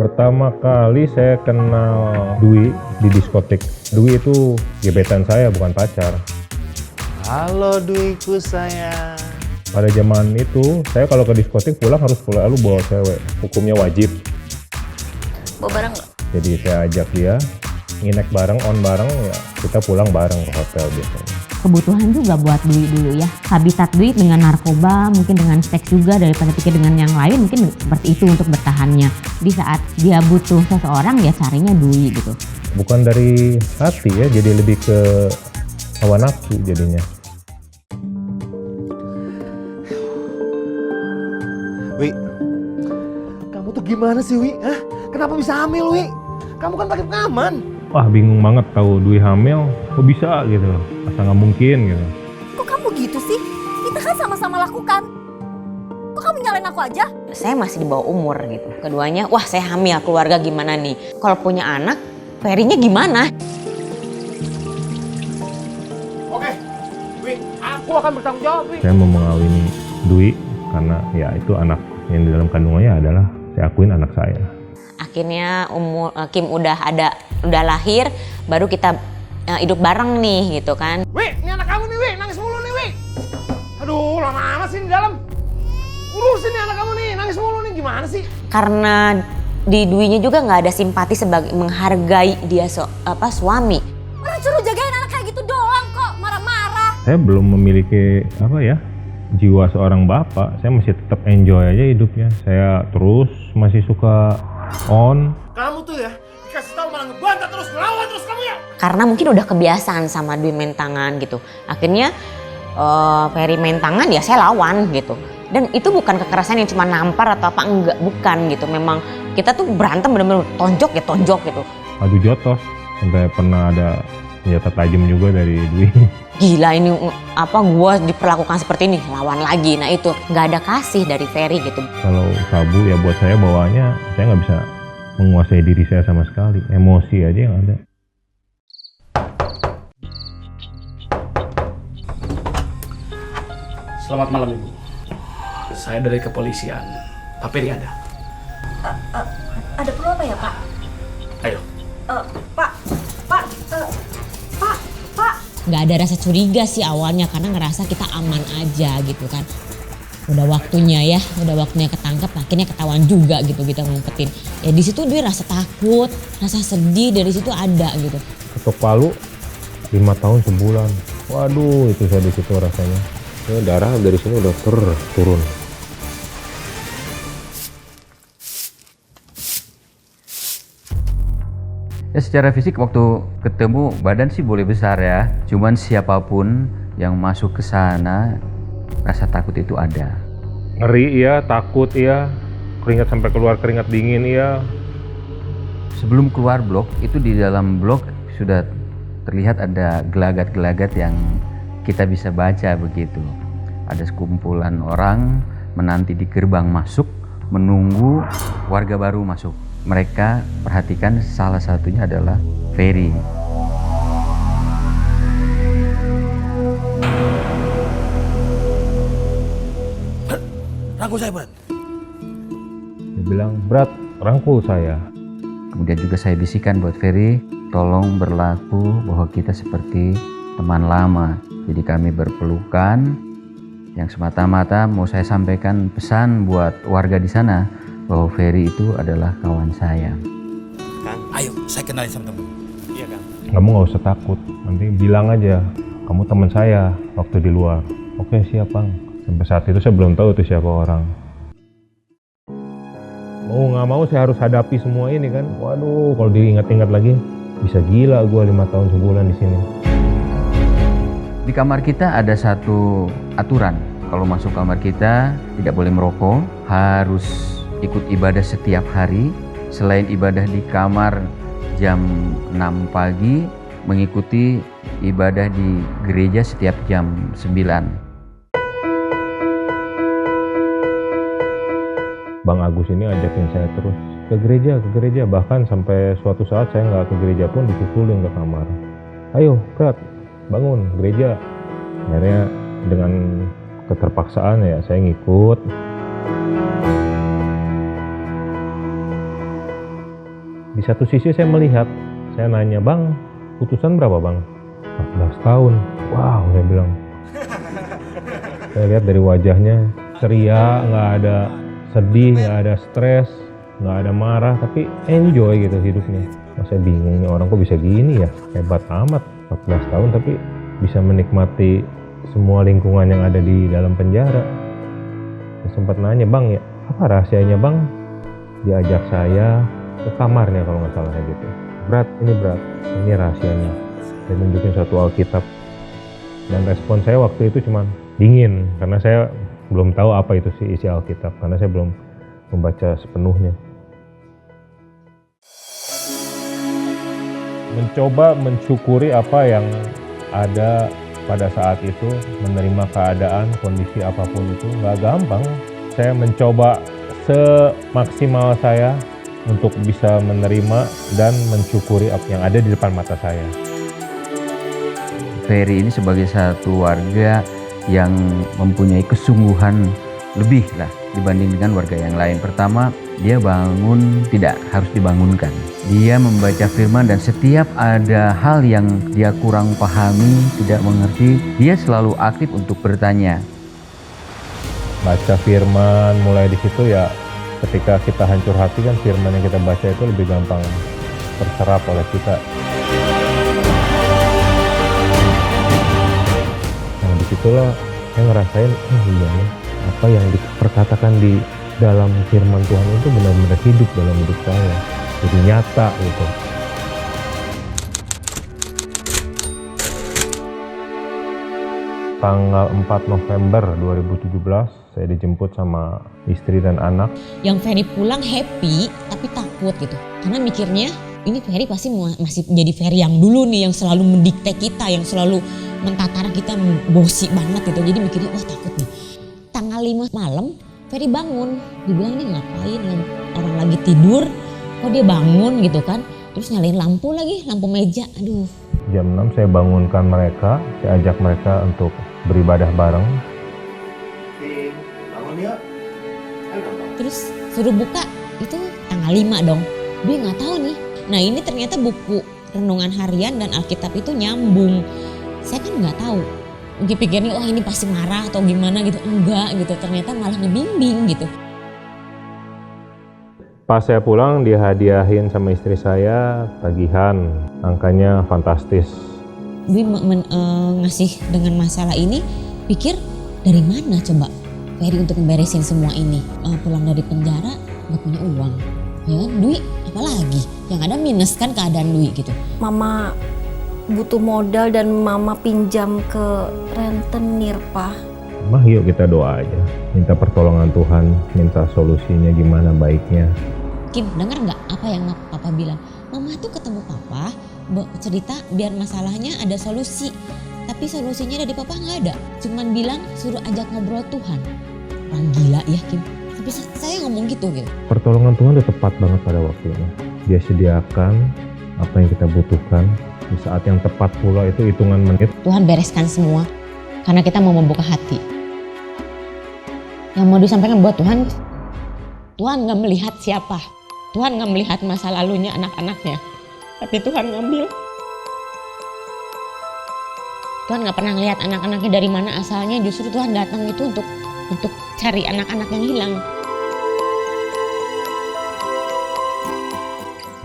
Pertama kali saya kenal Dwi di diskotik. Dwi itu gebetan saya, bukan pacar. Halo Dwiku sayang. Pada zaman itu, saya kalau ke diskotik pulang harus selalu bawa cewek. Hukumnya wajib. Bawa barang nggak? Jadi saya ajak dia, nginek bareng, on bareng, ya kita pulang bareng ke hotel biasanya. Kebutuhan juga buat Dwi dulu ya. Habitat Dwi dengan narkoba, mungkin dengan seks juga, daripada pikir dengan yang lain, mungkin seperti itu untuk bertahannya. Di saat dia butuh seseorang, ya carinya Dwi gitu. Bukan dari hati ya, jadi lebih ke hawa nafsu jadinya. Wi, kamu tuh gimana sih Wi? Hah? Kenapa bisa hamil Wi? Kamu kan pakai pengaman. Wah, bingung banget tahu Dwi hamil, kok bisa gitu, asa nggak mungkin gitu. Kok kamu gitu sih? Kita kan sama-sama lakukan. Kok kamu nyalain aku aja? Saya masih di bawah umur gitu. Keduanya, wah saya hamil, keluarga gimana nih? Kalau punya anak, Ferry-nya gimana? Oke, Wi, aku akan bertanggung jawab Wi. Saya mau mengawini Dwi karena ya itu anak yang di dalam kandungannya adalah saya akuin anak saya. Akhirnya Kim udah lahir, baru kita hidup bareng nih gitu kan. Wi, ini anak kamu nih Wi, nangis mulu nih Wi. Aduh, lama amat sih di dalam. Urusin nih anak kamu nih, nangis mulu nih, gimana sih? Karena di Dwi-nya juga nggak ada simpati sebagai menghargai dia suami. Orang suruh jagain anak kayak gitu doang kok, marah-marah. Saya belum memiliki jiwa seorang bapak. Saya masih tetap enjoy aja hidupnya. Saya terus masih suka on. Kamu tuh ya, dikasih tahu malah ngebantah terus, ngelawan terus kamu ya. Karena mungkin udah kebiasaan sama Dwi main tangan gitu. Akhirnya Ferry main tangan ya saya lawan gitu. Dan itu bukan kekerasan yang cuma nampar atau apa, enggak, bukan gitu. Memang kita tuh berantem bener-bener tonjok gitu. Adu jotos. Sampai pernah ada senjata tajam juga dari Dwi. Gila ini gua diperlakukan seperti ini, lawan lagi. Nah itu nggak ada kasih dari Ferry gitu. Kalau sabu ya buat saya bawaannya, saya nggak bisa menguasai diri saya sama sekali. Emosi aja yang ada. Selamat malam Ibu. Saya dari kepolisian. Pak Ferry ada? Ada perlu apa ya Pak? Ayo. Pak. Nggak ada rasa curiga sih awalnya karena ngerasa kita aman aja gitu kan. Udah waktunya ketangkep, akhirnya ketahuan juga gitu kita ngumpetin. Ya di situ dia rasa takut, rasa sedih dari situ ada gitu. Ketok palu 5 tahun sebulan. Waduh, itu saya di situ rasanya. Ya, darah dari sini udah turun. Ya secara fisik waktu ketemu badan sih boleh besar ya. Cuman siapapun yang masuk ke sana rasa takut itu ada. Ngeri iya, takut iya, keringat sampai keluar keringat dingin iya. Sebelum keluar blok itu di dalam blok sudah terlihat ada gelagat-gelagat yang kita bisa baca begitu. Ada sekumpulan orang menanti di gerbang masuk menunggu warga baru masuk. Mereka perhatikan salah satunya adalah Ferry. Rangkul saya, Brat. Dia bilang, "Berat, rangkul saya." Kemudian juga saya bisikan buat Ferry, tolong berlaku bahwa kita seperti teman lama. Jadi kami berpelukan. Yang semata-mata mau saya sampaikan pesan buat warga di sana bahwa Ferry itu adalah kawan saya. Kang, ayo saya kenalin sama temen. Iya Kang. Kamu nggak usah takut, nanti bilang aja, kamu teman saya waktu di luar. Oke siap Bang. Sampai saat itu saya belum tahu itu siapa orang. Mau nggak mau saya harus hadapi semua ini kan. Waduh, kalau diingat-ingat lagi, bisa gila gue 5 tahun sebulan di sini. Di kamar kita ada satu aturan. Kalau masuk kamar kita tidak boleh merokok, harus ikut ibadah setiap hari. Selain ibadah di kamar jam 6 pagi, mengikuti ibadah di gereja setiap jam 9. Bang Agus ini ajakin saya terus ke gereja. Bahkan sampai suatu saat saya nggak ke gereja pun disusulin ke kamar. Ayo, Prat, bangun gereja. Akhirnya dengan keterpaksaan ya saya ngikut. satu sisi saya melihat, saya nanya, "Bang, putusan berapa bang?" 14 tahun. Wow, saya bilang. Saya lihat dari wajahnya ceria, nggak ada sedih, nggak ada stres, nggak ada marah, tapi enjoy gitu hidupnya. Saya bingung nih orang kok bisa gini ya, hebat amat. 14 tahun tapi bisa menikmati semua lingkungan yang ada di dalam penjara. Saya sempat nanya, "Bang, ya apa rahasianya bang?" Diajak saya ke kamarnya kalau nggak salah kayak gitu. "Berat, ini rahasianya." Saya tunjukin satu Alkitab. Dan respon saya waktu itu cuman dingin, karena saya belum tahu apa itu sih isi Alkitab, karena saya belum membaca sepenuhnya. Mencoba mensyukuri apa yang ada pada saat itu, menerima keadaan, kondisi apapun itu nggak gampang. Saya mencoba semaksimal saya untuk bisa menerima dan mensyukuri apa yang ada di depan mata saya. Ferry ini sebagai satu warga yang mempunyai kesungguhan lebih lah dibanding dengan warga yang lain. Pertama, dia bangun tidak harus dibangunkan. Dia membaca firman dan setiap ada hal yang dia kurang pahami, tidak mengerti, dia selalu aktif untuk bertanya. Baca firman, mulai di situ ya, ketika kita hancur hati kan firman yang kita baca itu lebih gampang terserap oleh kita. Nah disitulah saya ngerasain, iya nih, apa yang diperkatakan di dalam firman Tuhan itu benar-benar hidup dalam hidup saya, jadi nyata gitu. Tanggal 4 November 2017 saya dijemput sama istri dan anak. Yang Ferry pulang happy tapi takut gitu, karena mikirnya ini Ferry pasti masih jadi Ferry yang dulu nih, yang selalu mendikte kita, yang selalu mentatara kita, bosi banget gitu. Jadi mikirnya wah takut nih. Tanggal 5 malam Ferry bangun, dibilang nih ngapain, orang lagi tidur kok dia bangun gitu kan, terus nyalain lampu lagi, lampu meja. Aduh. Jam 6 saya bangunkan mereka, saya ajak mereka untuk beribadah bareng. Bangun yuk. Terus suruh buka itu tanggal 5 dong. Dia nggak tahu nih. Nah ini ternyata buku renungan harian dan Alkitab itu nyambung. Saya kan nggak tahu. Mungkin pikirnya wah ini pasti marah atau gimana gitu. Enggak gitu, ternyata malah ngebimbing gitu. Pas saya pulang dihadiahin sama istri saya tagihan, angkanya fantastis. Dia ngasih dengan masalah ini, pikir dari mana coba Ferry untuk memberesin semua ini. Pulang dari penjara nggak punya uang, ya kan? Dwi apalagi, yang ada minus kan keadaan Dwi gitu. Mama butuh modal dan mama pinjam ke rentenir, Pak. Mah yuk kita doa aja, minta pertolongan Tuhan, minta solusinya gimana baiknya. Kim, dengar nggak apa yang papa bilang? Mama tuh ketemu papa, cerita biar masalahnya ada solusi. Tapi solusinya dari papa nggak ada. Cuman bilang suruh ajak ngobrol Tuhan. Orang gila ya Kim. Tapi saya ngomong gitu. Pertolongan Tuhan udah tepat banget pada waktunya. Dia sediakan apa yang kita butuhkan. Di saat yang tepat pula itu hitungan menit. Tuhan bereskan semua. Karena kita mau membuka hati. Yang mau disampaikan buat Tuhan, Tuhan nggak melihat siapa. Tuhan nggak melihat masa lalunya anak-anaknya. Tapi Tuhan ngambil. Tuhan nggak pernah lihat anak-anaknya dari mana asalnya. Justru Tuhan datang itu untuk cari anak-anak yang hilang.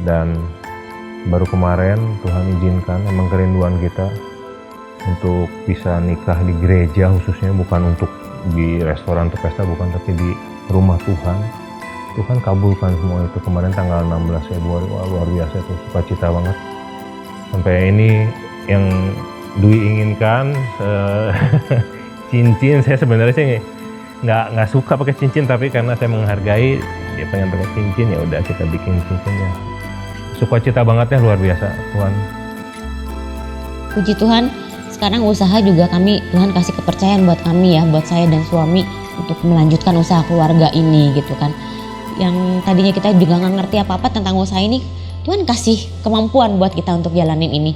Dan baru kemarin Tuhan izinkan, emang kerinduan kita untuk bisa nikah di gereja, khususnya bukan untuk di restoran atau pesta, bukan, tapi di rumah Tuhan. Tuhan kabulkan semua itu kemarin tanggal 16 Februari. Wah, luar biasa itu, sukacita banget. Sampai ini yang Dwi inginkan, cincin. Saya sebenarnya sih nggak suka pakai cincin, tapi karena saya menghargai dia pengen pakai cincin, ya udah kita bikin cincinnya. Sukacita banget ya, luar biasa Tuhan. Puji Tuhan, sekarang usaha juga Tuhan kasih kepercayaan buat kami ya, buat saya dan suami untuk melanjutkan usaha keluarga ini gitu kan. Yang tadinya kita juga nggak ngerti apa-apa tentang usaha ini, Tuhan kasih kemampuan buat kita untuk jalanin ini.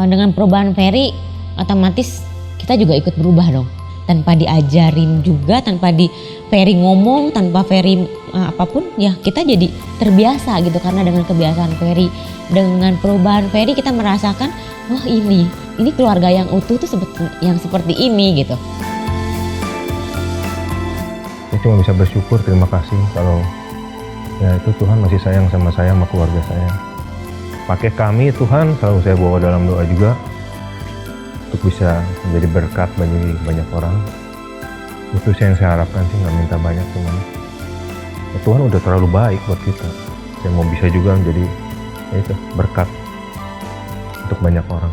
Dengan perubahan Ferry, otomatis kita juga ikut berubah dong. tanpa diajarin juga, tanpa di Ferry ngomong, tanpa Ferry apapun, ya kita jadi terbiasa gitu. Karena dengan kebiasaan Ferry, dengan perubahan Ferry, kita merasakan, oh ini keluarga yang utuh tuh yang seperti ini gitu. Saya cuma bisa bersyukur, terima kasih kalau ya itu Tuhan masih sayang sama saya, sama keluarga saya. Pakai kami Tuhan, selalu saya bawa dalam doa juga untuk bisa menjadi berkat bagi banyak orang. Itu yang saya harapkan sih, nggak minta banyak teman. Ya, Tuhan udah terlalu baik buat kita. Saya mau bisa juga menjadi ya itu berkat untuk banyak orang.